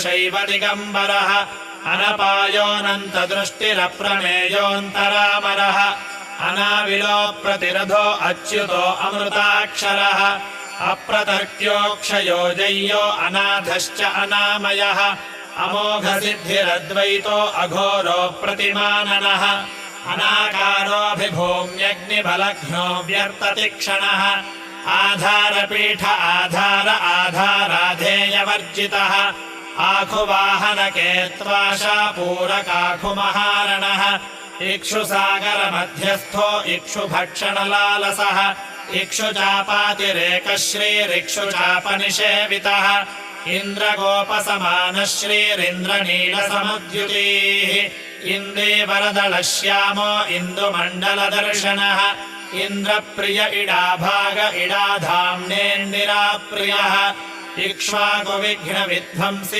शैव दिगम्बरः अनपायोऽनन्तदृष्टिरप्रमेयोऽन्तरामरः अनाविलो प्रतिरथो अच्युतो अमृताक्षरः अप्रतर्क्योऽक्षयो जय्यो अनाथश्च अनामयः अमोघसिद्धिरद्वैतो अघोरो प्रतिमाननः अनाकारोऽभिभूम्यग्निबलघ्नो व्यर्ततिक्षणः आधारपीठ आधार आधाराधेयवर्जितः आखुवाहनकेत्वाशापूरकाखुमहारणः इक्षुसागरमध्यस्थो इक्षुभक्षणलालसः इक्षुचापातिरेकश्रीरिक्षुचापनिषेवितः इन्द्रगोपसमानः श्रीरिन्द्रनीलसमुद्युतीः इन्दीवरदलश्यामो इन्दुमण्डलदर्शनः इन्द्रप्रिय इडाभाग इडाधाम्नेन्दिराप्रियः इक्ष्वाकुविघ्नविध्वंसी